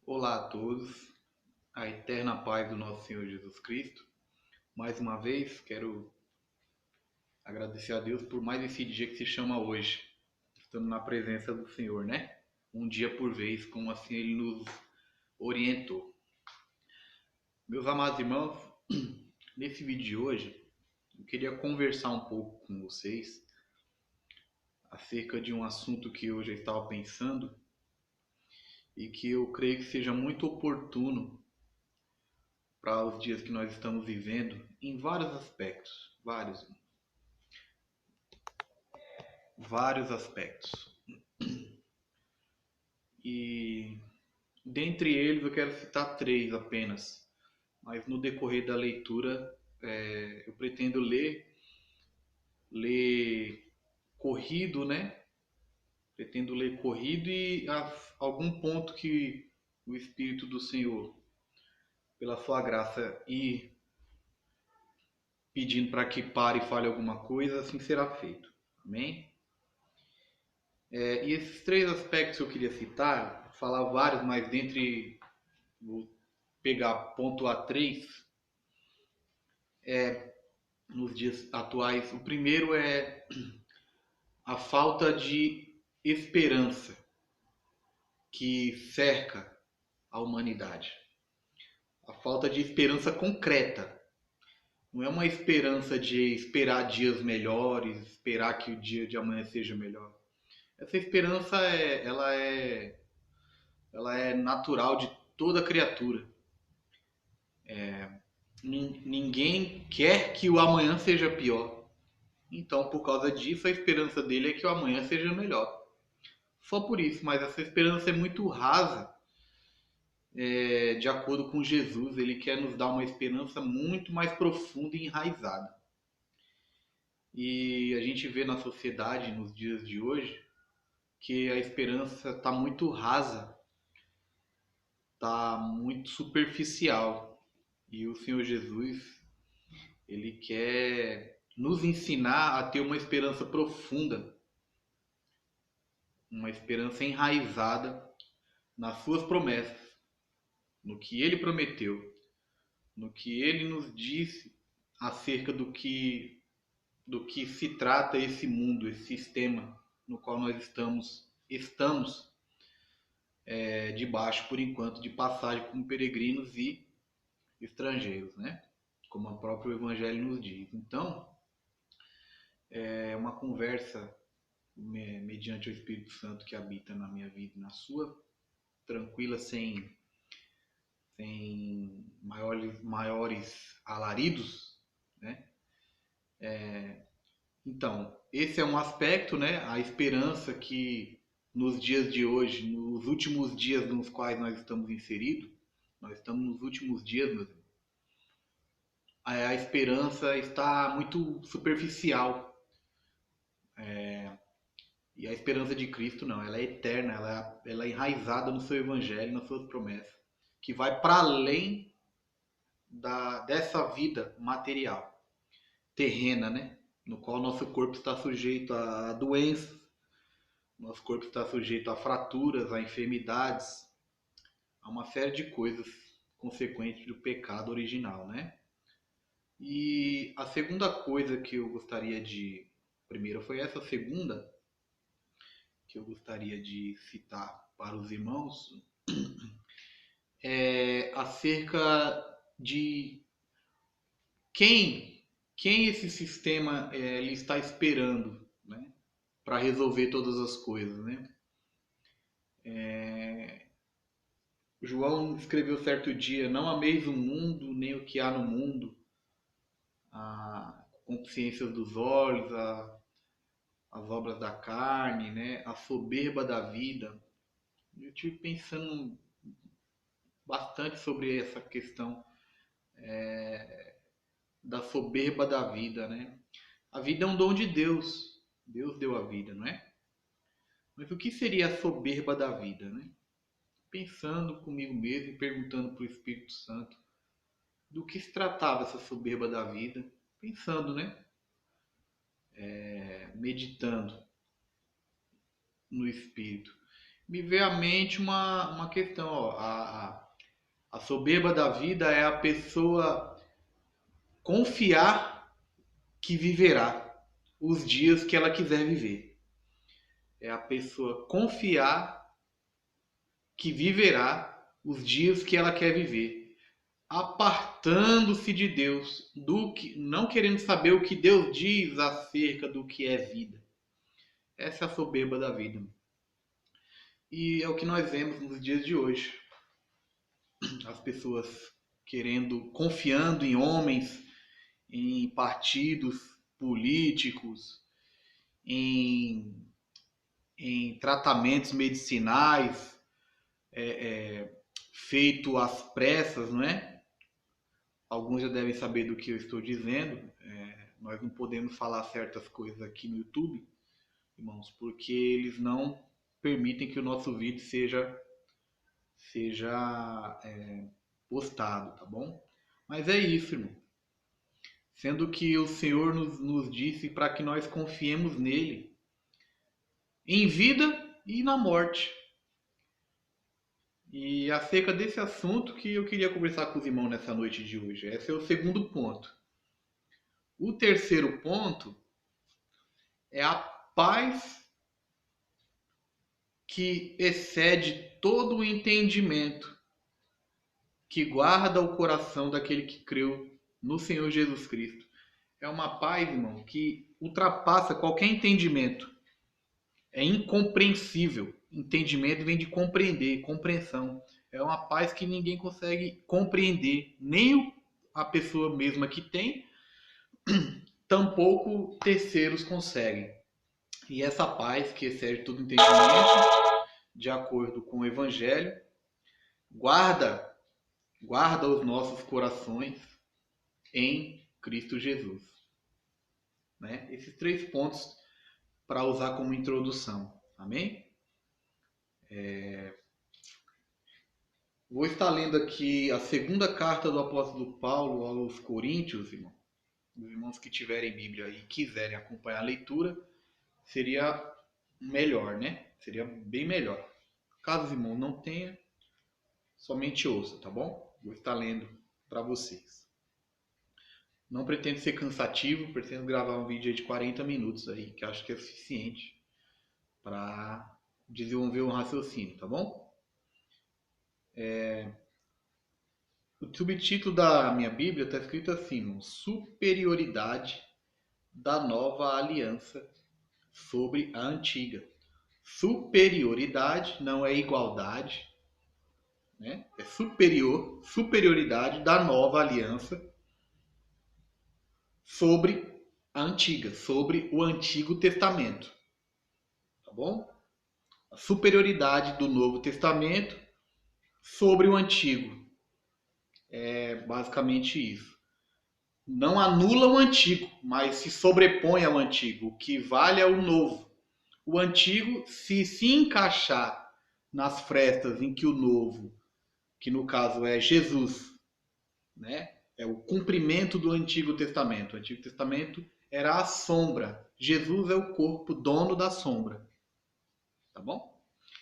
Olá a todos, a eterna paz do nosso Senhor Jesus Cristo. Mais uma vez, quero agradecer a Deus por mais esse dia que se chama hoje, estando na presença do Senhor, né? Um dia por vez, como assim Ele nos orientou. Meus amados irmãos, nesse vídeo de hoje, eu queria conversar um pouco com vocês acerca de um assunto que eu já estava pensando e que eu creio que seja muito oportuno para os dias que nós estamos vivendo em vários aspectos, vários aspectos. E dentre eles eu quero citar três apenas, mas no decorrer da leitura eu pretendo ler corrido, né? Pretendo ler corrido e algum ponto que o Espírito do Senhor, pela sua graça, ir pedindo para que pare e fale alguma coisa, assim será feito. Amém? E esses três aspectos que eu queria citar, falar vários, mas dentre vou pegar pontuar três nos dias atuais. O primeiro é a falta de esperança que cerca a humanidade. A falta de esperança concreta. Não é uma esperança de esperar dias melhores, esperar que o dia de amanhã seja melhor. Essa esperança ela é natural de toda criatura. Ninguém quer que o amanhã seja pior. Então, por causa disso, a esperança dele é que o amanhã seja melhor. Só por isso, mas essa esperança é muito rasa, de acordo com Jesus. Ele quer nos dar uma esperança muito mais profunda e enraizada. E a gente vê na sociedade, nos dias de hoje, que a esperança está muito rasa, está muito superficial. E o Senhor Jesus, ele quer nos ensinar a ter uma esperança profunda, uma esperança enraizada nas suas promessas, no que ele prometeu, no que ele nos disse acerca do que se trata esse mundo, esse sistema no qual nós estamos debaixo por enquanto de passagem como peregrinos e estrangeiros, né? Como o próprio Evangelho nos diz. Então, é uma conversa mediante o Espírito Santo que habita na minha vida e na sua, tranquila, sem maiores alaridos, né? Então, esse é um aspecto, né? A esperança que nos dias de hoje, nos últimos dias nos quais nós estamos inseridos, nós estamos nos últimos dias, meus irmãos, a esperança está muito superficial. E a esperança de Cristo não, ela é eterna, ela é enraizada no seu evangelho, nas suas promessas, que vai para além dessa vida material, terrena, né? No qual nosso corpo está sujeito a doenças, nosso corpo está sujeito a fraturas, a enfermidades, a uma série de coisas consequentes do pecado original, né? E a segunda coisa que eu gostaria de. Primeiro foi essa, a segunda que eu gostaria de citar para os irmãos é acerca de quem, quem esse sistema ele está esperando, né, para resolver todas as coisas, né? João escreveu certo dia: não ameis o mundo nem o que há no mundo, a consciência dos olhos, as obras da carne, né, a soberba da vida. Eu estive pensando bastante sobre essa questão da soberba da vida, né? A vida é um dom de Deus. Deus deu a vida, não é? Mas o que seria a soberba da vida, né? Pensando comigo mesmo e perguntando para o Espírito Santo do que se tratava essa soberba da vida, pensando, né? Meditando no Espírito. me veio à mente uma questão, ó. A soberba da vida é a pessoa confiar que viverá os dias que ela quiser viver. É a pessoa confiar que viverá os dias que ela quer viver, apartando-se de Deus, do que não querendo saber o que Deus diz acerca do que é vida. Essa é a soberba da vida. E é o que nós vemos nos dias de hoje. As pessoas confiando em homens, em partidos políticos, em, em tratamentos medicinais feito às pressas, não é? Alguns já devem saber do que eu estou dizendo. Nós não podemos falar certas coisas aqui no YouTube, irmãos, porque eles não permitem que o nosso vídeo seja postado, tá bom? Mas é isso, irmão. Sendo que o Senhor nos disse para que nós confiemos nele, em vida e na morte. E acerca desse assunto que eu queria conversar com os irmãos nessa noite de hoje. Esse é o segundo ponto. O terceiro ponto é a paz que excede todo o entendimento, que guarda o coração daquele que creu no Senhor Jesus Cristo. É uma paz, irmão, que ultrapassa qualquer entendimento. É incompreensível. Entendimento vem de compreender, compreensão. É uma paz que ninguém consegue compreender, nem a pessoa mesma que tem, tampouco terceiros conseguem. E essa paz que excede todo entendimento, de acordo com o Evangelho, guarda os nossos corações em Cristo Jesus. Né? Esses 3 pontos para usar como introdução. Amém? Vou estar lendo aqui a segunda carta do apóstolo Paulo aos Coríntios, irmão. Os irmãos que tiverem Bíblia e quiserem acompanhar a leitura, seria melhor, né? Seria bem melhor. Caso os irmãos não tenham, somente ouça, tá bom? Vou estar lendo para vocês. Não pretendo ser cansativo, pretendo gravar um vídeo de 40 minutos aí, que acho que é suficiente para desenvolver um raciocínio, tá bom? O subtítulo da minha Bíblia está escrito assim, irmão, superioridade da nova aliança sobre a antiga. Superioridade não é igualdade, né? É superioridade da nova aliança sobre a antiga, sobre o Antigo Testamento. Tá bom? A superioridade do Novo Testamento sobre o Antigo. É basicamente isso. Não anula o Antigo, mas se sobrepõe ao Antigo. O que vale é o Novo. O Antigo, se encaixar nas frestas em que o Novo, que no caso é Jesus, né? É o cumprimento do Antigo Testamento. O Antigo Testamento era a sombra. Jesus é o corpo, dono da sombra. Tá bom?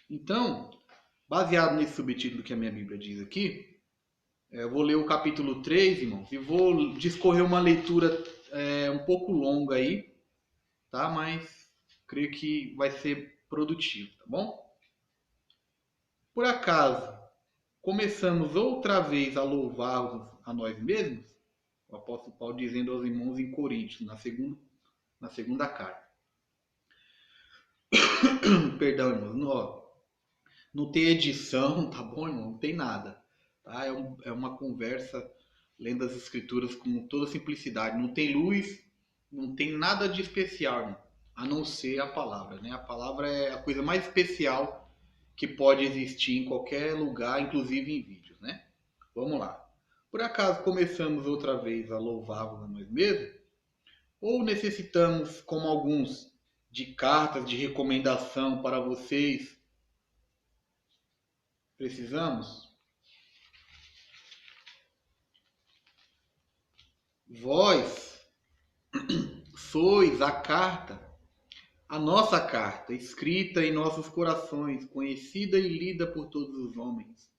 Então, baseado nesse subtítulo que a minha Bíblia diz aqui, eu vou ler o capítulo 3, irmãos, e vou discorrer uma leitura um pouco longa aí, tá? Mas creio que vai ser produtivo, tá bom? Por acaso, começamos outra vez a louvar a nós mesmos? O apóstolo Paulo dizendo aos irmãos em Coríntios, na segunda carta. Perdão, irmãos, não tem edição, tá bom, irmão? Não tem nada. Tá? É uma conversa lendo as escrituras com toda simplicidade. Não tem luz, não tem nada de especial, irmão, a não ser a palavra. Né? A palavra é a coisa mais especial que pode existir em qualquer lugar, inclusive em vídeos. Né? Vamos lá. Por acaso começamos outra vez a louvá-los a nós mesmos? Ou necessitamos, como alguns, de cartas de recomendação para vocês? Precisamos? Vós sois a carta a nossa carta, escrita em nossos corações, conhecida e lida por todos os homens.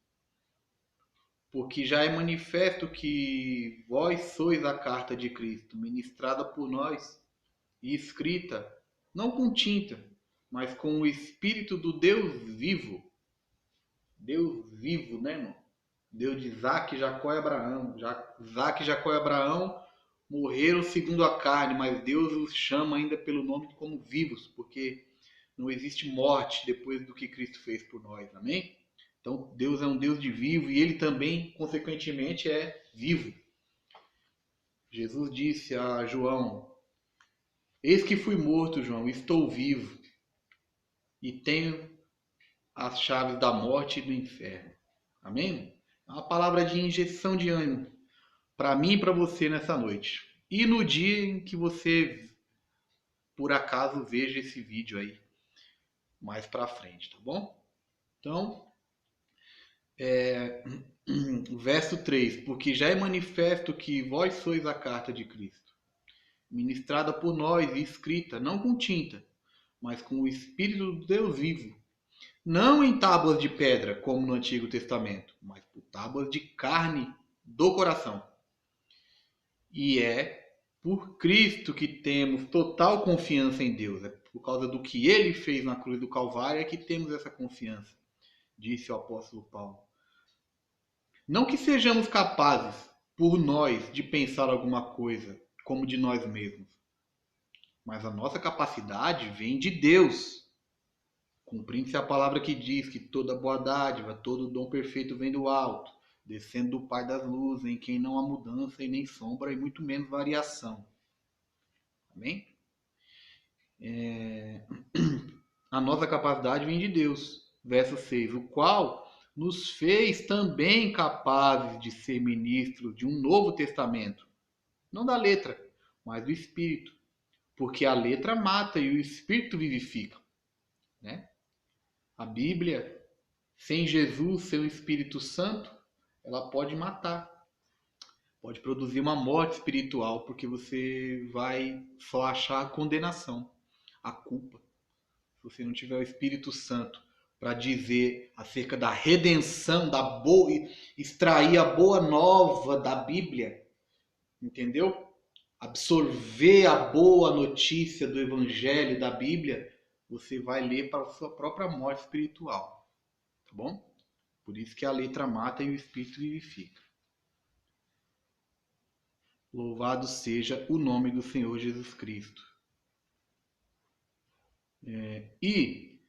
Porque já é manifesto que vós sois a carta de Cristo, ministrada por nós e escrita, não com tinta, mas com o Espírito do Deus vivo. Deus vivo, né, irmão? Deus de Isaac, Jacó e Abraão. Isaac, Jacó e Abraão morreram segundo a carne, mas Deus os chama ainda pelo nome como vivos, porque não existe morte depois do que Cristo fez por nós, amém? Então Deus é um Deus de vivo e ele também, consequentemente, é vivo. Jesus disse a João: eis que fui morto, João, estou vivo e tenho as chaves da morte e do inferno. Amém? É uma palavra de injeção de ânimo para mim e para você nessa noite. E no dia em que você, por acaso, veja esse vídeo aí mais para frente, tá bom? Então, verso 3: porque já é manifesto que vós sois a carta de Cristo, ministrada por nós e escrita, não com tinta, mas com o Espírito do Deus vivo, não em tábuas de pedra, como no Antigo Testamento, mas por tábuas de carne do coração. E é por Cristo que temos total confiança em Deus. É por causa do que ele fez na cruz do Calvário é que temos essa confiança, disse o apóstolo Paulo. Não que sejamos capazes, por nós, de pensar alguma coisa como de nós mesmos, mas a nossa capacidade vem de Deus. Cumprindo-se a palavra que diz que toda boa dádiva, todo dom perfeito vem do alto, descendo do Pai das luzes, em quem não há mudança e nem sombra e muito menos variação. Amém? A nossa capacidade vem de Deus. Verso 6: o qual nos fez também capazes de ser ministros de um novo testamento. Não da letra, mas do Espírito. Porque a letra mata e o Espírito vivifica. Né? A Bíblia, sem Jesus, seu Espírito Santo, ela pode matar. Pode produzir uma morte espiritual, porque você vai só achar a condenação, a culpa. Se você não tiver o Espírito Santo para dizer acerca da redenção, da boa, extrair a boa nova da Bíblia, entendeu? Absorver a boa notícia do Evangelho, da Bíblia, você vai ler para a sua própria morte espiritual, tá bom? Por isso que a letra mata e o Espírito vivifica. Louvado seja o nome do Senhor Jesus Cristo. E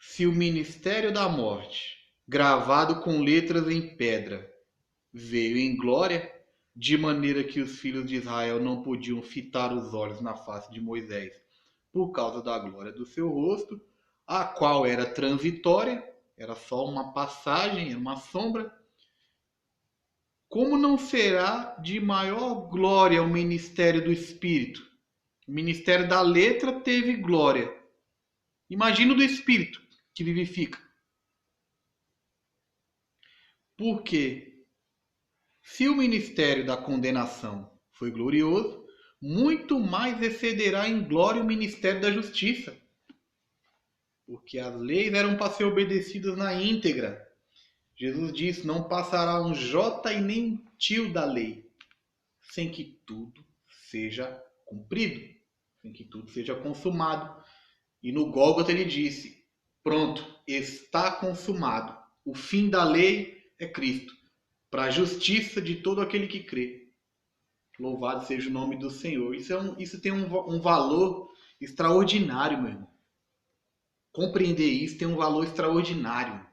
se o ministério da morte, gravado com letras em pedra, veio em glória, de maneira que os filhos de Israel não podiam fitar os olhos na face de Moisés, por causa da glória do seu rosto, a qual era transitória, era só uma passagem, era uma sombra, como não será de maior glória o ministério do Espírito? O ministério da letra teve glória. Imagina o do Espírito, que vivifica. Porque se o ministério da condenação foi glorioso, muito mais excederá em glória o ministério da justiça. Porque as leis eram para ser obedecidas na íntegra. Jesus disse: não passará um jota e nem um tio da lei, sem que tudo seja cumprido, sem que tudo seja consumado. E no Gólgota ele disse: pronto, está consumado. O fim da lei é Cristo, para a justiça de todo aquele que crê. Louvado seja o nome do Senhor. Isso tem um valor extraordinário, meu irmão. Compreender isso tem um valor extraordinário.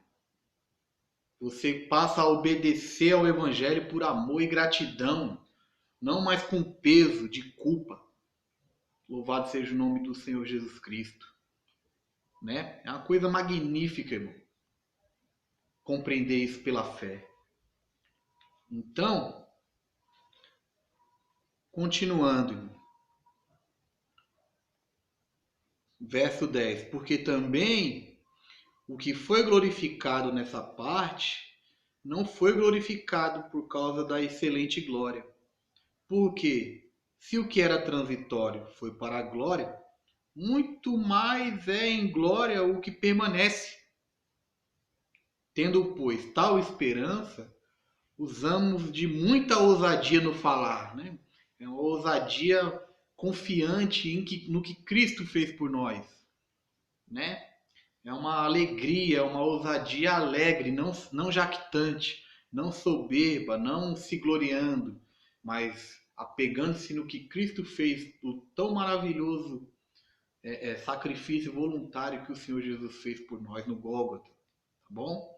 Você passa a obedecer ao Evangelho por amor e gratidão, não mais com peso de culpa. Louvado seja o nome do Senhor Jesus Cristo. Né? É uma coisa magnífica, irmão. Compreender isso pela fé. Então, continuando, irmão. Verso 10. Porque também o que foi glorificado nessa parte não foi glorificado por causa da excelente glória. Porque se o que era transitório foi para a glória, muito mais é em glória o que permanece. Tendo, pois, tal esperança, usamos de muita ousadia no falar, né? É uma ousadia confiante no que Cristo fez por nós, né? É uma alegria, uma ousadia alegre, não jactante, não soberba, não se gloriando, mas apegando-se no que Cristo fez, o tão maravilhoso sacrifício voluntário que o Senhor Jesus fez por nós no Gólgota, tá bom?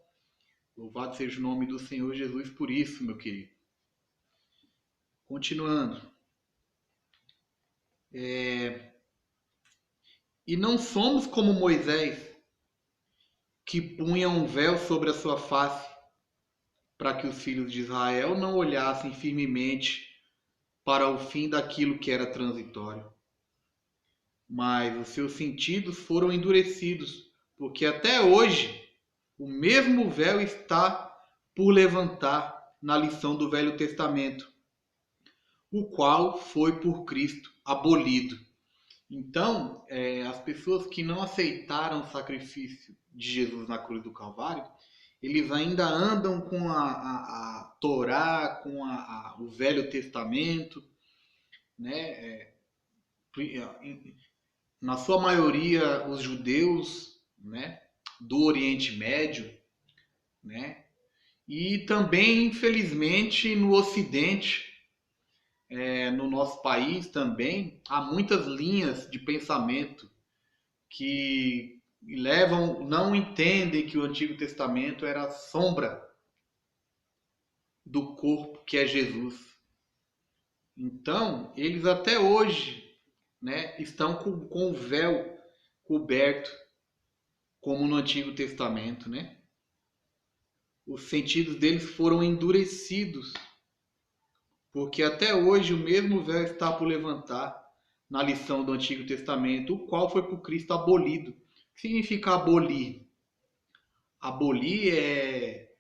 Louvado seja o nome do Senhor Jesus por isso, meu querido. Continuando. E não somos como Moisés, que punha um véu sobre a sua face, para que os filhos de Israel não olhassem firmemente para o fim daquilo que era transitório. Mas os seus sentidos foram endurecidos, porque até hoje o mesmo véu está por levantar na lição do Velho Testamento, o qual foi por Cristo abolido. Então, as pessoas que não aceitaram o sacrifício de Jesus na cruz do Calvário, eles ainda andam com a Torá, com o Velho Testamento, né? Na sua maioria, os judeus, né? Do Oriente Médio, né? E também, infelizmente, no Ocidente, no nosso país também, há muitas linhas de pensamento que não entendem que o Antigo Testamento era a sombra do corpo que é Jesus. Então, eles até hoje, né, estão com o véu coberto, como no Antigo Testamento, né? Os sentidos deles foram endurecidos, porque até hoje o mesmo véu está por levantar na lição do Antigo Testamento, o qual foi por Cristo abolido. O que significa abolir? Abolir é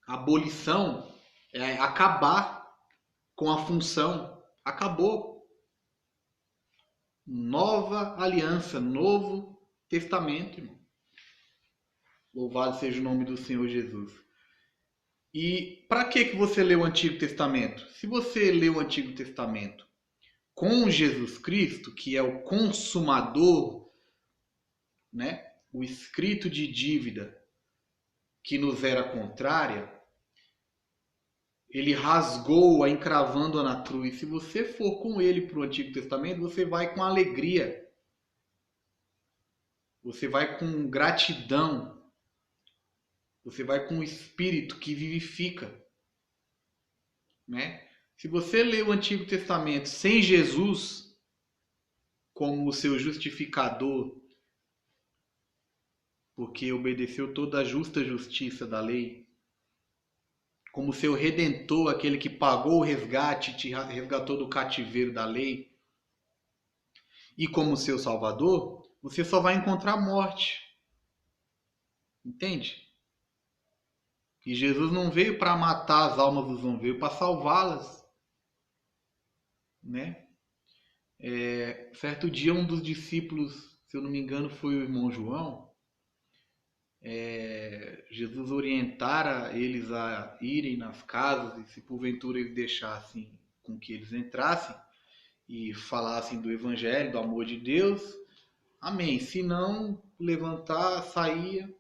abolição, é acabar com a função. Acabou. Nova aliança, novo testamento, irmão. Louvado seja o nome do Senhor Jesus. E para que você lê o Antigo Testamento? Se você lê o Antigo Testamento com Jesus Cristo, que é o consumador, né? O escrito de dívida que nos era contrária, ele rasgou-a encravando-a na cruz. Se você for com ele para o Antigo Testamento, você vai com alegria. Você vai com gratidão. Você vai com o Espírito que vivifica. Né? Se você lê o Antigo Testamento sem Jesus como o seu justificador, porque obedeceu toda a justa justiça da lei, como seu redentor, aquele que pagou o resgate, te resgatou do cativeiro da lei, e como seu salvador, você só vai encontrar morte. Entende? E Jesus não veio para matar as almas dos homens, veio para salvá-las. Né? Certo dia, um dos discípulos, se eu não me engano, foi o irmão João. Jesus orientara eles a irem nas casas e se porventura eles deixassem com que eles entrassem e falassem do evangelho, do amor de Deus, amém. Se não, levantar, saía,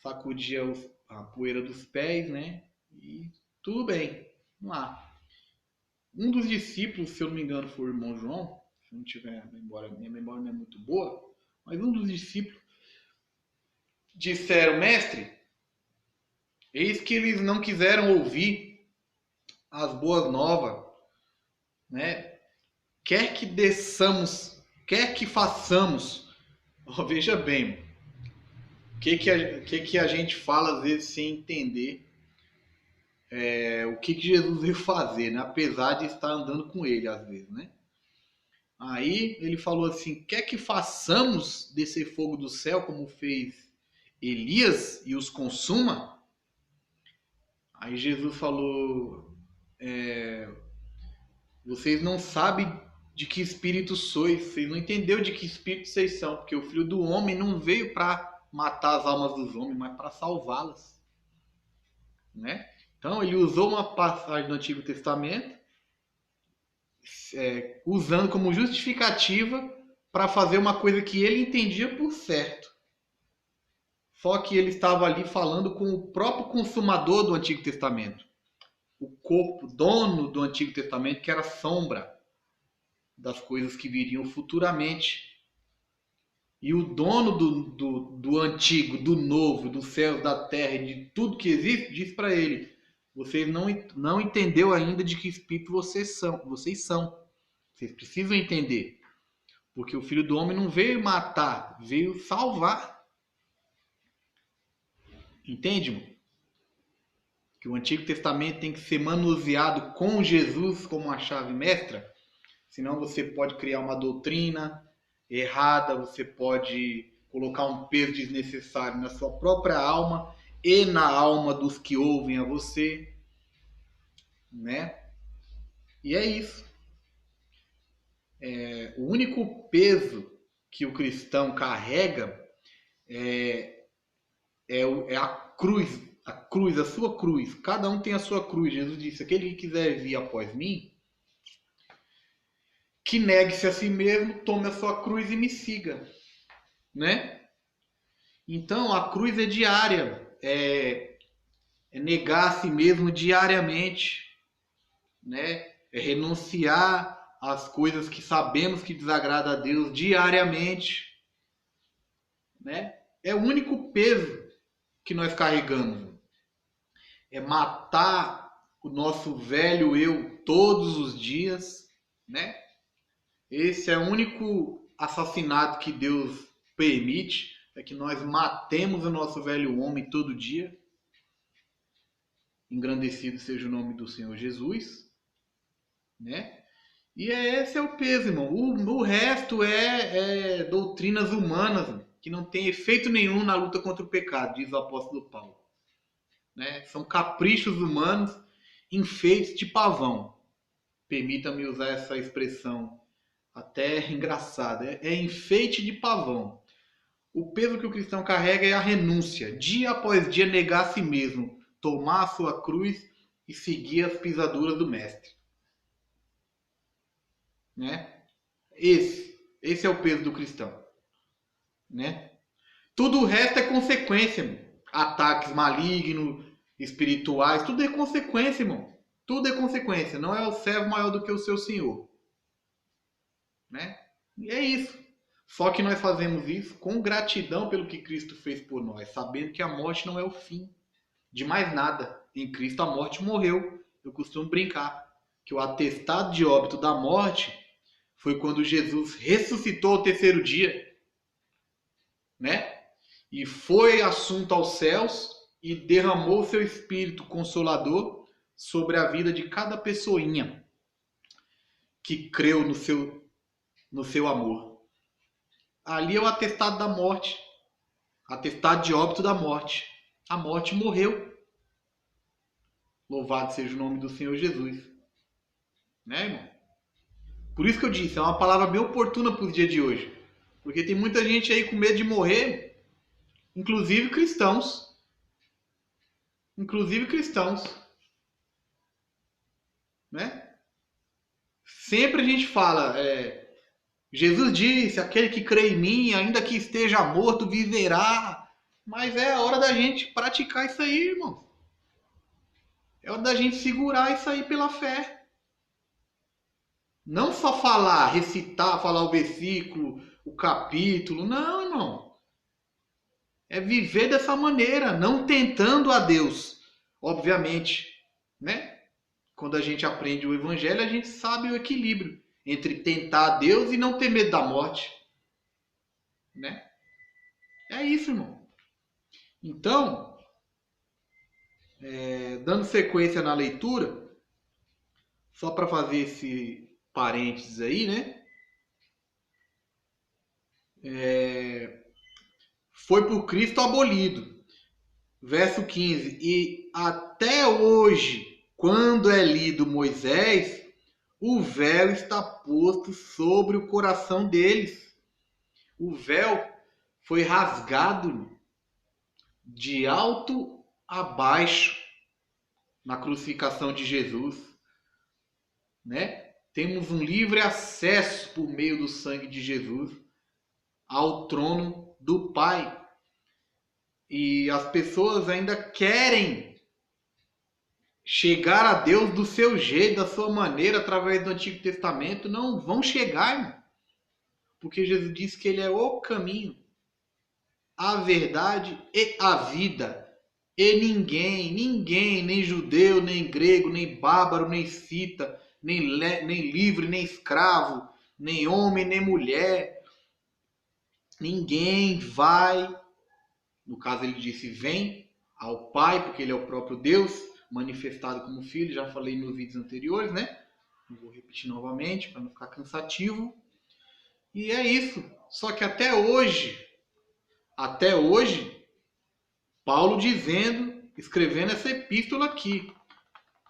sacudia a poeira dos pés, né? E tudo bem, vamos lá. Um dos discípulos, se eu não me engano, foi o irmão João, se não tiver memória, minha memória não é muito boa, mas um dos discípulos disseram, mestre, eis que eles não quiseram ouvir as boas novas, né? Quer que desçamos, quer que façamos, veja bem, o que a gente fala às vezes sem entender o que Jesus veio fazer, né? Apesar de estar andando com ele às vezes, né? Aí ele falou assim, quer que façamos descer fogo do céu como fez Elias e os consuma? Aí Jesus falou, vocês não sabem de que espírito sois, vocês não entenderam de que espírito vocês são, porque o Filho do Homem não veio para matar as almas dos homens, mas para salvá-las, né? Então ele usou uma passagem do Antigo Testamento, usando como justificativa para fazer uma coisa que ele entendia por certo. Só que ele estava ali falando com o próprio consumador do Antigo Testamento, o corpo, dono do Antigo Testamento, que era sombra das coisas que viriam futuramente. E o dono do antigo, do novo, do céu, da terra e de tudo que existe, diz para ele: vocês não entendeu ainda de que espírito vocês são. Vocês precisam entender. Porque o Filho do Homem não veio matar, veio salvar. Entende, irmão? Que o Antigo Testamento tem que ser manuseado com Jesus como uma chave mestra. Senão você pode criar uma doutrina errada, você pode colocar um peso desnecessário na sua própria alma e na alma dos que ouvem a você, né? E é isso. O único peso que o cristão carrega é a cruz, a sua cruz. Cada um tem a sua cruz. Jesus disse: aquele que quiser vir após mim, que negue-se a si mesmo, tome a sua cruz e me siga, né? Então a cruz é diária, é negar a si mesmo diariamente, né? É renunciar às coisas que sabemos que desagrada a Deus diariamente, né? É o único peso que nós carregamos, é matar o nosso velho eu todos os dias, né? Esse é o único assassinato que Deus permite, é que nós matemos o nosso velho homem todo dia. Engrandecido seja o nome do Senhor Jesus, né? E esse é o peso, irmão. O resto é doutrinas humanas que não tem efeito nenhum na luta contra o pecado, diz o apóstolo Paulo, né? São caprichos humanos, enfeites de pavão. Permita-me usar essa expressão até engraçada. É enfeite de pavão. O peso que o cristão carrega é a renúncia. Dia após dia negar a si mesmo, tomar a sua cruz e seguir as pisaduras do mestre, né? Esse é o peso do cristão, né? Tudo o resto é consequência, irmão. Ataques malignos, espirituais, tudo é consequência, irmão. Tudo é consequência. Não é o servo maior do que o seu senhor, né? E é isso. Só que nós fazemos isso com gratidão pelo que Cristo fez por nós, sabendo que a morte não é o fim de mais nada. Em Cristo a morte morreu. Eu costumo brincar que o atestado de óbito da morte foi quando Jesus ressuscitou ao terceiro dia, né? E foi assunto aos céus e derramou seu Espírito Consolador sobre a vida de cada pessoinha que creu no seu amor. Ali é o atestado da morte, atestado de óbito da morte. A morte morreu. Louvado seja o nome do Senhor Jesus, né, irmão? Por isso que eu disse, é uma palavra bem oportuna para o dia de hoje, porque tem muita gente aí com medo de morrer, inclusive cristãos, né? Sempre a gente fala, Jesus disse, aquele que crê em mim, ainda que esteja morto, viverá. Mas é a hora da gente praticar isso aí, irmão. É hora da gente segurar isso aí pela fé. Não só falar, recitar, falar o versículo, o capítulo. Não, irmão. É viver dessa maneira, não tentando a Deus. Obviamente, né? Quando a gente aprende o evangelho, a gente sabe o equilíbrio entre tentar a Deus e não ter medo da morte, né? É isso, irmão. Então, dando sequência na leitura, só para fazer esse parênteses aí, né? Foi por Cristo abolido. Verso 15. E até hoje, quando é lido Moisés, o véu está posto sobre o coração deles. O véu foi rasgado de alto a baixo na crucificação de Jesus, né? Temos um livre acesso por meio do sangue de Jesus ao trono do Pai. E as pessoas ainda querem chegar a Deus do seu jeito, da sua maneira, através do Antigo Testamento. Não vão chegar, irmão. Porque Jesus disse que ele é o caminho, a verdade e a vida. E ninguém, nem judeu, nem grego, nem bárbaro, nem cita, nem livre, nem escravo, nem homem, nem mulher, ninguém vai, no caso ele disse, vem ao Pai, porque ele é o próprio Deus, manifestado como Filho, já falei nos vídeos anteriores, né? Não vou repetir novamente, para não ficar cansativo. E é isso. Só que até hoje, Paulo escrevendo essa epístola aqui,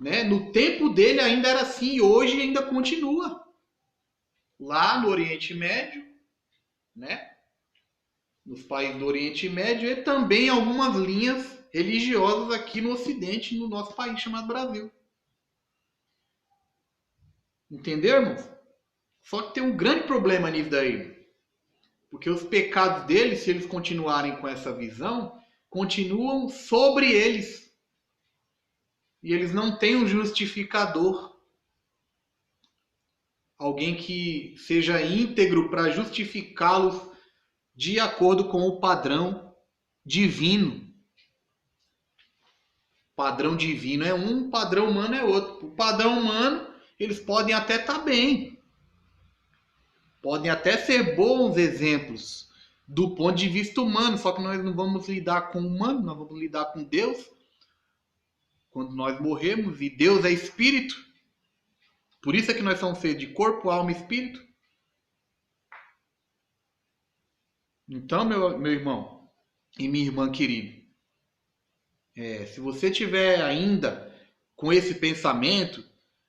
né? No tempo dele ainda era assim, e hoje ainda continua. Lá no Oriente Médio, né? Nos países do Oriente Médio e também algumas linhas religiosas aqui no Ocidente, no nosso país chamado Brasil. Entendeu, irmãos? Só que tem um grande problema nisso daí. Porque os pecados deles, se eles continuarem com essa visão, continuam sobre eles. E eles não têm um justificador. Alguém que seja íntegro para justificá-los de acordo com o padrão divino. Padrão divino é um, padrão humano é outro. O padrão humano, eles podem até estar bem. Podem até ser bons exemplos do ponto de vista humano, só que nós não vamos lidar com o humano, nós vamos lidar com Deus. Quando nós morremos, e Deus é espírito. Por isso é que nós somos feitos de corpo, alma e espírito. Então, meu irmão e minha irmã querida, se você tiver ainda com esse pensamento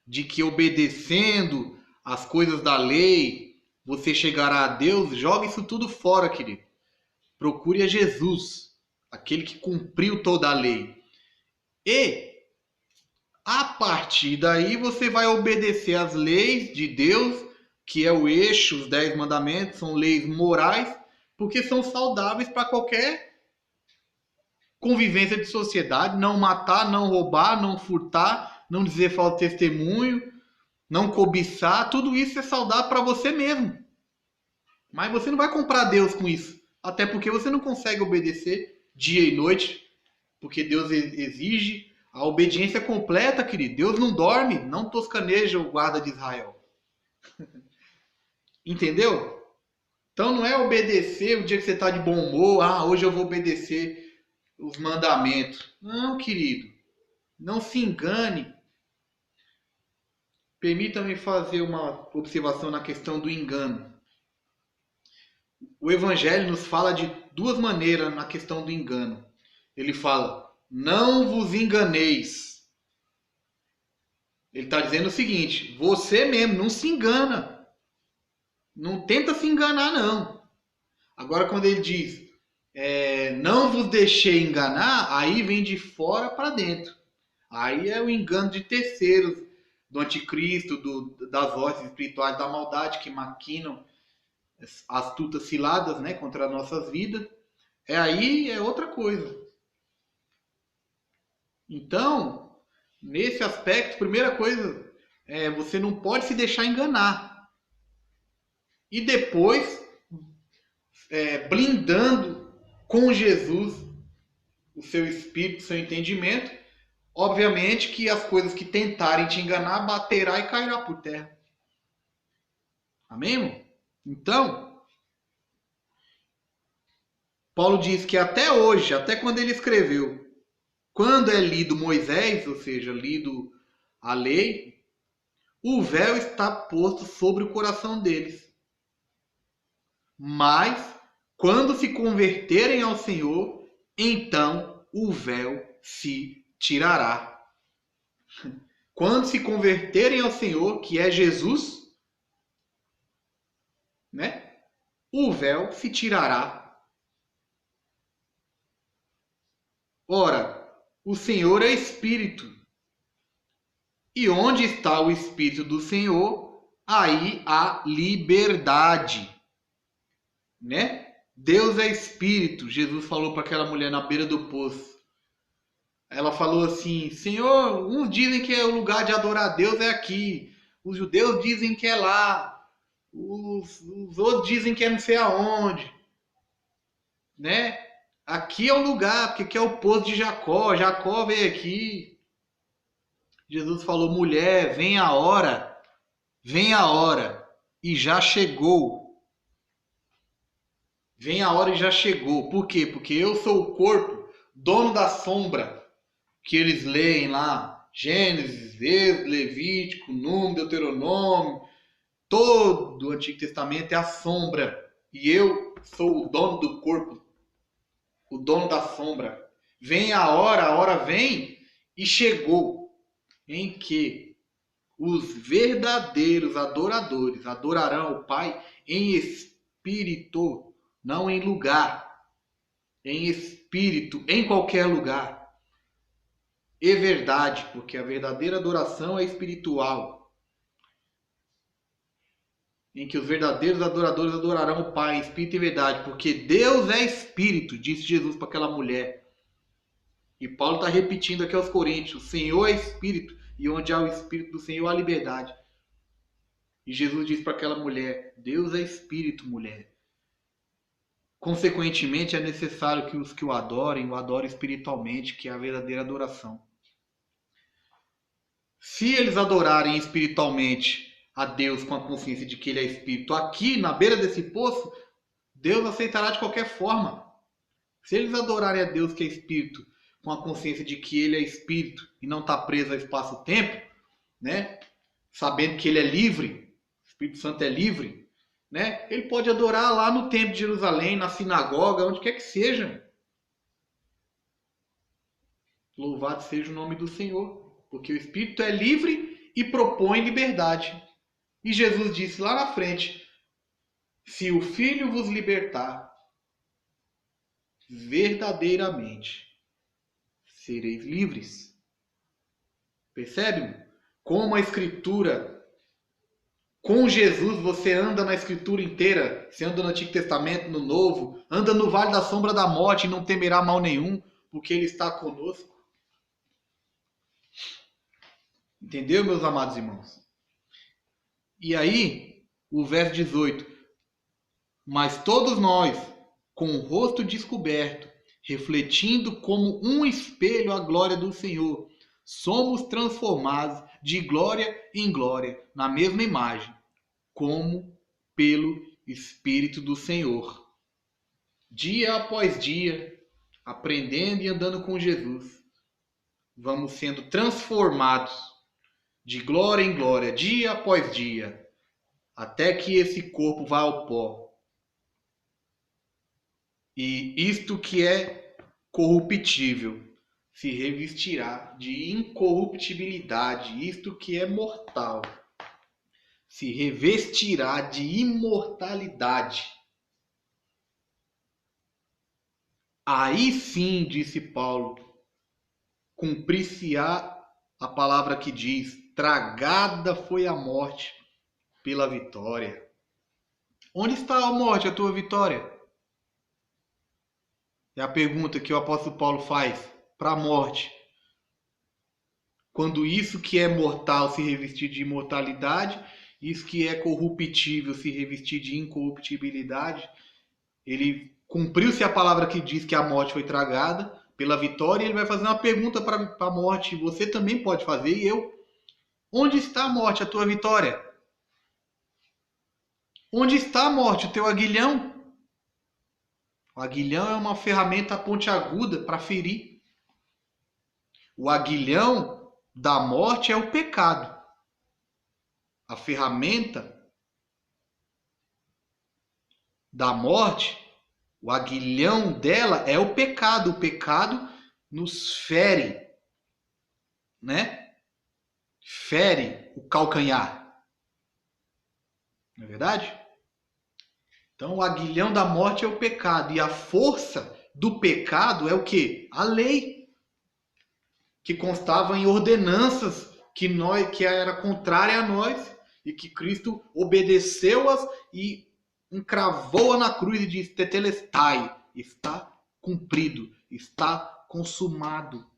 de que obedecendo as coisas da lei você chegará a Deus, joga isso tudo fora, querido. Procure a Jesus, aquele que cumpriu toda a lei. E a partir daí você vai obedecer às leis de Deus, que é o eixo, os 10 mandamentos, são leis morais, porque são saudáveis para qualquer convivência de sociedade. Não matar, não roubar, não furtar, não dizer falso testemunho, não cobiçar, tudo isso é saudável para você mesmo. Mas você não vai comprar Deus com isso. Até porque você não consegue obedecer dia e noite, porque Deus exige a obediência completa, querido. Deus não dorme, não toscaneja o guarda de Israel. Entendeu? Então não é obedecer o dia que você está de bom humor. Hoje eu vou obedecer os mandamentos. Não, querido. Não se engane. Permita-me fazer uma observação na questão do engano. O Evangelho nos fala de duas maneiras na questão do engano. Ele fala, não vos enganeis. Ele está dizendo o seguinte, você mesmo não se engana. Não tenta se enganar, não. Agora, quando ele diz, não vos deixei enganar, aí vem de fora para dentro. Aí é o engano de terceiros, do anticristo, das vozes espirituais da maldade que maquinam astutas ciladas, né, contra as nossas vidas. Aí é outra coisa. Então, nesse aspecto, primeira coisa, você não pode se deixar enganar. E depois, blindando com Jesus o seu espírito, o seu entendimento, obviamente que as coisas que tentarem te enganar, baterá e cairá por terra. Amém, irmão? Então, Paulo diz que até hoje, até quando ele escreveu, quando é lido Moisés, ou seja, lido a lei, o véu está posto sobre o coração deles. Mas, quando se converterem ao Senhor, então o véu se tirará. quando se converterem ao Senhor, que é Jesus, né? O véu se tirará. Ora, o Senhor é Espírito. E onde está o Espírito do Senhor, aí há liberdade, né? Deus é Espírito. Jesus falou para aquela mulher na beira do poço. Ela falou assim: Senhor, uns dizem que é o lugar de adorar a Deus é aqui. Os judeus dizem que é lá. Os outros dizem que é não sei aonde, né? Aqui é o lugar, porque aqui é o poço de Jacó. Jacó veio aqui. Jesus falou: mulher, vem a hora, e já chegou. Vem a hora e já chegou. Por quê? Porque eu sou o corpo, dono da sombra, que eles leem lá. Gênesis, Êxodo, Levítico, Número, Deuteronômio. Todo o Antigo Testamento é a sombra. E eu sou o dono do corpo, o dono da sombra. Vem a hora vem e chegou, em que os verdadeiros adoradores adorarão o Pai em espírito, não em lugar. Em espírito, em qualquer lugar. E verdade, porque a verdadeira adoração é espiritual. Em que os verdadeiros adoradores adorarão o Pai em espírito e verdade, porque Deus é espírito, disse Jesus para aquela mulher. E Paulo está repetindo aqui aos Coríntios: o Senhor é espírito, e onde há o espírito do Senhor há liberdade. E Jesus disse para aquela mulher: Deus é espírito, mulher. Consequentemente, é necessário que os que o adorem espiritualmente, que é a verdadeira adoração. Se eles adorarem espiritualmente a Deus com a consciência de que Ele é Espírito aqui na beira desse poço, Deus aceitará de qualquer forma. Se eles adorarem a Deus que é Espírito com a consciência de que Ele é Espírito e não está preso ao espaço-tempo, né? Sabendo que Ele é livre, o Espírito Santo é livre, né? Ele pode adorar lá no Templo de Jerusalém, na sinagoga, onde quer que seja. Louvado seja o nome do Senhor. Porque o Espírito é livre e propõe liberdade. E Jesus disse lá na frente: se o Filho vos libertar, verdadeiramente sereis livres. Percebe? Como a Escritura, com Jesus você anda na Escritura inteira. Você anda no Antigo Testamento, no Novo, anda no vale da sombra da morte e não temerá mal nenhum, porque Ele está conosco. Entendeu, meus amados irmãos? E aí, o verso 18. Mas todos nós, com o rosto descoberto, refletindo como um espelho a glória do Senhor, somos transformados de glória em glória, na mesma imagem, como pelo Espírito do Senhor. Dia após dia, aprendendo e andando com Jesus, vamos sendo transformados de glória em glória, dia após dia, até que esse corpo vá ao pó. E isto que é corruptível se revestirá de incorruptibilidade, isto que é mortal se revestirá de imortalidade. Aí sim, disse Paulo, cumprir-se-á a palavra que diz: tragada foi a morte pela vitória. Onde está a morte, a tua vitória? É a pergunta que o apóstolo Paulo faz para a morte. Quando isso que é mortal se revestir de imortalidade, isso que é corruptível se revestir de incorruptibilidade, ele cumpriu-se a palavra que diz que a morte foi tragada pela vitória, e ele vai fazer uma pergunta para a morte, você também pode fazer, e eu. Onde está a morte, a tua vitória? Onde está a morte, o teu aguilhão? O aguilhão é uma ferramenta pontiaguda para ferir. O aguilhão da morte é o pecado. A ferramenta da morte, o aguilhão dela é o pecado. O pecado nos fere, né? fere o calcanhar. Não é verdade? Então, o aguilhão da morte é o pecado. E a força do pecado é o quê? A lei, que constava em ordenanças que era contrária a nós e que Cristo obedeceu-as e encravou-a na cruz e disse: Tetelestai, está cumprido, está consumado.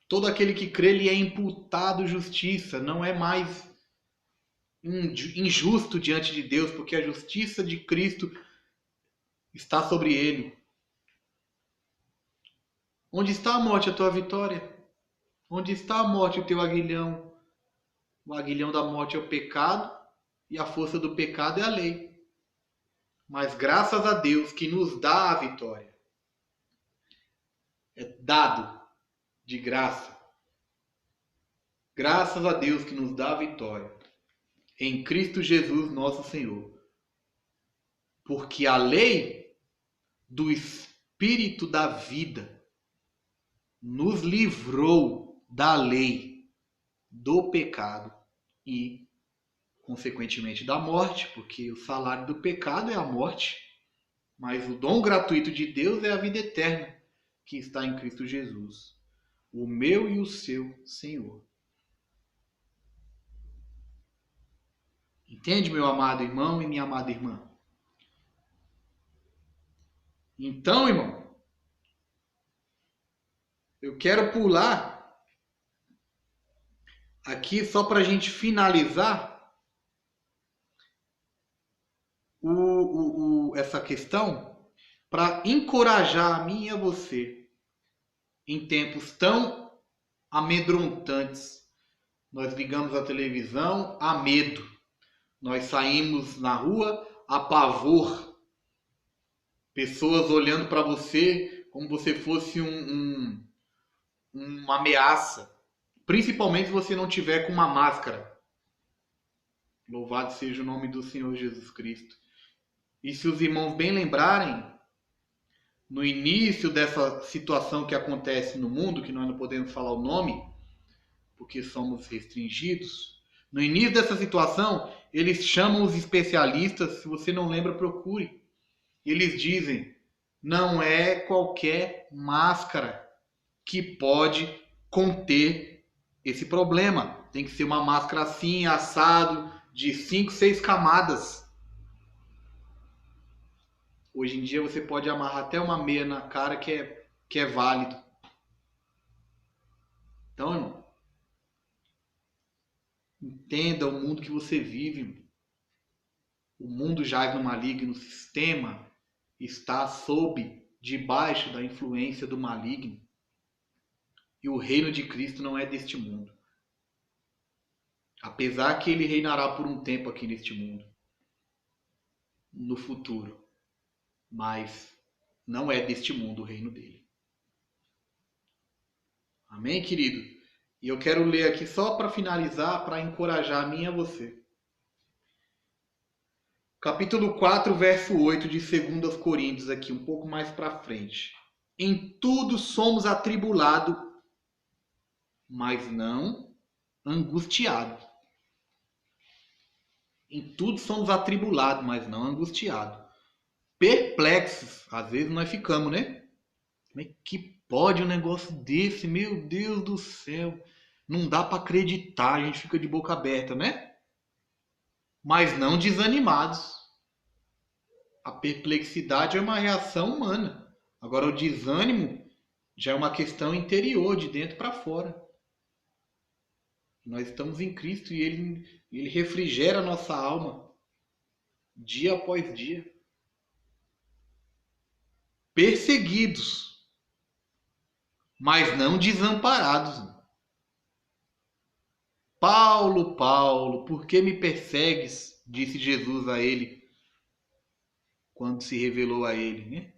Todo aquele que crê lhe é imputado justiça, não é mais injusto diante de Deus, porque a justiça de Cristo está sobre ele. Onde está a morte, a tua vitória? Onde está a morte, o teu aguilhão? O aguilhão da morte é o pecado e a força do pecado é a lei. Mas graças a Deus que nos dá a vitória. É dado de graça. Graças a Deus que nos dá a vitória. Em Cristo Jesus, nosso Senhor. Porque a lei do Espírito da vida nos livrou da lei do pecado e, consequentemente, da morte, porque o salário do pecado é a morte, mas o dom gratuito de Deus é a vida eterna, que está em Cristo Jesus, o meu e o seu Senhor. Entende, meu amado irmão e minha amada irmã? Então, irmão, eu quero pular aqui só para a gente finalizar essa questão, para encorajar a mim e a você em tempos tão amedrontantes. Nós ligamos a televisão a medo. Nós saímos na rua a pavor. Pessoas olhando para você como você fosse uma ameaça. Principalmente se você não tiver com uma máscara. Louvado seja o nome do Senhor Jesus Cristo. E se os irmãos bem lembrarem, no início dessa situação que acontece no mundo, que nós não podemos falar o nome, porque somos restringidos, no início dessa situação, eles chamam os especialistas, se você não lembra, procure. E eles dizem, não é qualquer máscara que pode conter esse problema. Tem que ser uma máscara assim, assado, de 5, 6 camadas. Hoje em dia você pode amarrar até uma meia na cara que é válido. Então, irmão, entenda o mundo que você vive. O mundo jaz no maligno, o sistema está debaixo da influência do maligno. E o reino de Cristo não é deste mundo. Apesar que ele reinará por um tempo aqui neste mundo, no futuro. Mas não é deste mundo o reino dele. Amém, querido? E eu quero ler aqui só para finalizar, para encorajar a mim e a você. Capítulo 4, verso 8 de 2 Coríntios, aqui um pouco mais para frente. Em tudo somos atribulados, mas não angustiados. Em tudo somos atribulados, mas não angustiados. Perplexos, às vezes nós ficamos, né? Como é que pode um negócio desse? Meu Deus do céu. Não dá para acreditar, a gente fica de boca aberta, né? Mas não desanimados. A perplexidade é uma reação humana. Agora, o desânimo já é uma questão interior, de dentro para fora. Nós estamos em Cristo e Ele refrigera a nossa alma dia após dia. Perseguidos, mas não desamparados. Paulo, Paulo, por que me persegues? Disse Jesus a ele, quando se revelou a ele, né?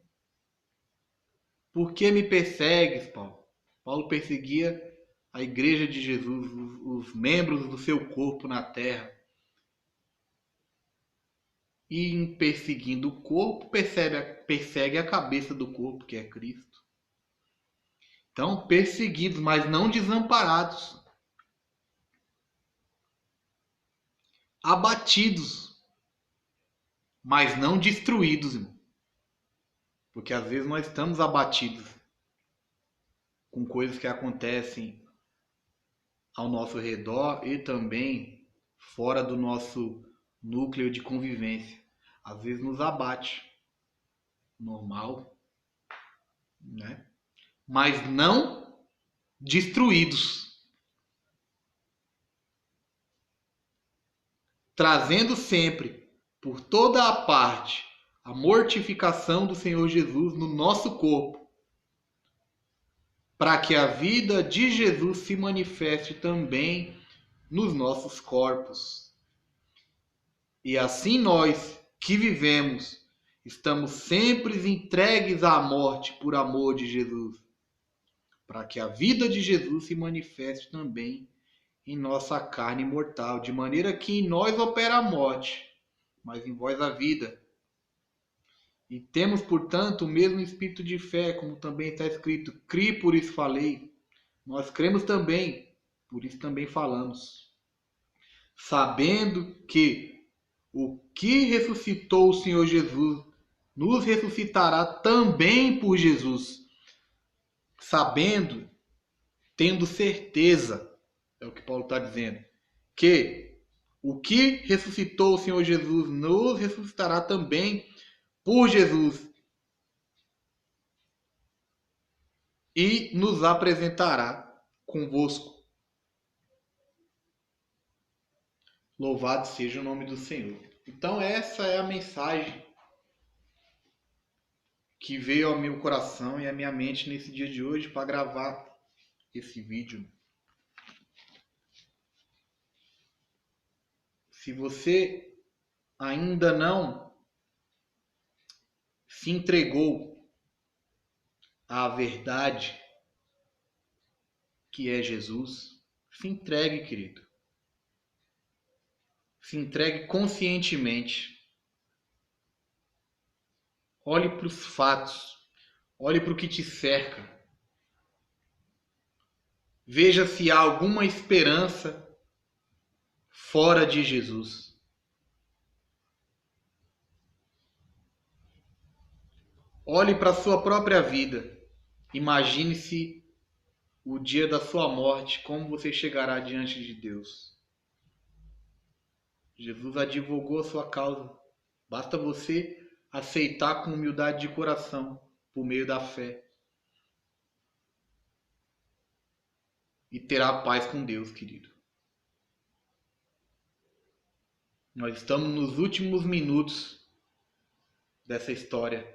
Por que me persegues, Paulo? Paulo perseguia a igreja de Jesus, os membros do seu corpo na terra. E em perseguindo o corpo, persegue a cabeça do corpo, que é Cristo. Então, perseguidos, mas não desamparados. Abatidos, mas não destruídos, irmão. Porque às vezes nós estamos abatidos com coisas que acontecem ao nosso redor e também fora do nosso núcleo de convivência. Às vezes nos abate, normal, né? Mas não destruídos. Trazendo sempre, por toda a parte, a mortificação do Senhor Jesus no nosso corpo, para que a vida de Jesus se manifeste também nos nossos corpos. E assim nós que vivemos, estamos sempre entregues à morte por amor de Jesus, para que a vida de Jesus se manifeste também em nossa carne mortal, de maneira que em nós opera a morte, mas em vós a vida. E temos, portanto, o mesmo espírito de fé, como também está escrito: cri, por isso falei. Nós cremos também, por isso também falamos. Sabendo que o que ressuscitou o Senhor Jesus nos ressuscitará também por Jesus. Sabendo, tendo certeza, é o que Paulo está dizendo, que o que ressuscitou o Senhor Jesus nos ressuscitará também por Jesus e nos apresentará convosco. Louvado seja o nome do Senhor. Então essa é a mensagem que veio ao meu coração e à minha mente nesse dia de hoje para gravar esse vídeo. Se você ainda não se entregou à verdade que é Jesus, se entregue, querido. Se entregue conscientemente. Olhe para os fatos. Olhe para o que te cerca. Veja se há alguma esperança fora de Jesus. Olhe para a sua própria vida. Imagine-se o dia da sua morte, como você chegará diante de Deus. Jesus advogou a sua causa. Basta você aceitar com humildade de coração, por meio da fé. E terá paz com Deus, querido. Nós estamos nos últimos minutos dessa história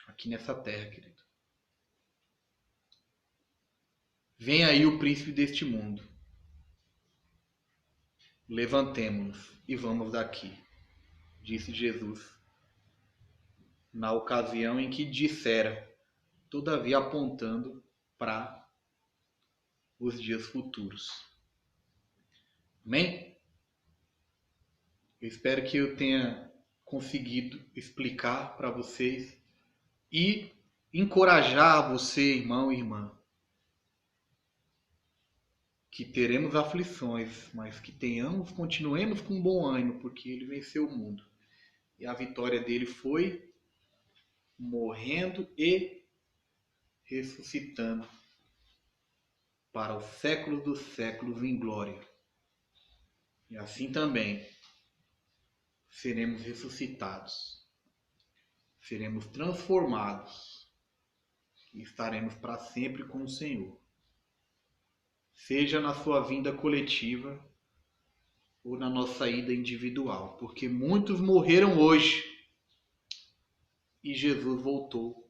aqui nessa terra, querido. Vem aí o príncipe deste mundo. Levantemo-nos e vamos daqui, disse Jesus, na ocasião em que dissera, todavia apontando para os dias futuros. Amém? Eu espero que eu tenha conseguido explicar para vocês e encorajar você, irmão e irmã, que teremos aflições, mas que continuemos com bom ânimo, porque ele venceu o mundo. E a vitória dele foi morrendo e ressuscitando para os séculos dos séculos em glória. E assim também seremos ressuscitados, seremos transformados e estaremos para sempre com o Senhor. Seja na sua vinda coletiva ou na nossa ida individual, porque muitos morreram hoje e Jesus voltou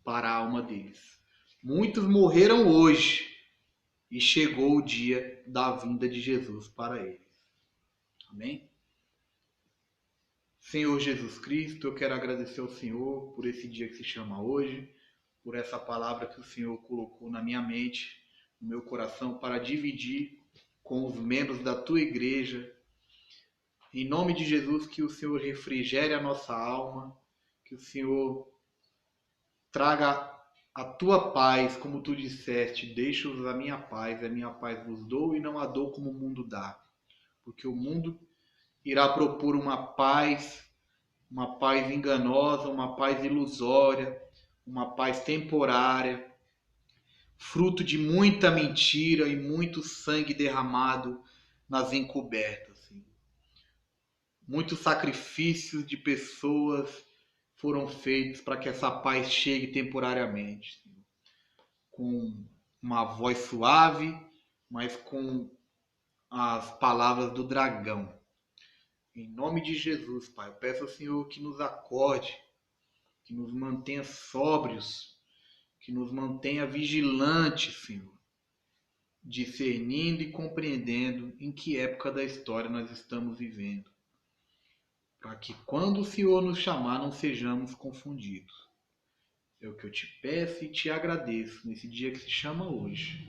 para a alma deles. Muitos morreram hoje e chegou o dia da vinda de Jesus para eles. Amém? Senhor Jesus Cristo, eu quero agradecer ao Senhor por esse dia que se chama hoje, por essa palavra que o Senhor colocou na minha mente, no meu coração, para dividir com os membros da tua igreja. Em nome de Jesus, que o Senhor refrigere a nossa alma, que o Senhor traga a tua paz, como tu disseste, deixo-vos a minha paz vos dou e não a dou como o mundo dá. Porque o mundo irá propor uma paz enganosa, uma paz ilusória, uma paz temporária, fruto de muita mentira e muito sangue derramado nas encobertas. Assim. Muitos sacrifícios de pessoas foram feitos para que essa paz chegue temporariamente. Assim. Com uma voz suave, mas com as palavras do dragão. Em nome de Jesus, Pai, eu peço ao Senhor que nos acorde, que nos mantenha sóbrios, que nos mantenha vigilantes, Senhor, discernindo e compreendendo em que época da história nós estamos vivendo, para que quando o Senhor nos chamar não sejamos confundidos. É o que eu te peço e te agradeço nesse dia que se chama hoje.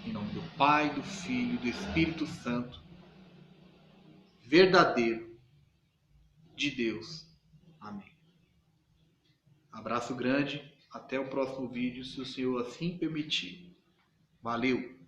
Em nome do Pai, do Filho e do Espírito Santo, verdadeiro, de Deus. Amém. Abraço grande, até o próximo vídeo, se o Senhor assim permitir. Valeu!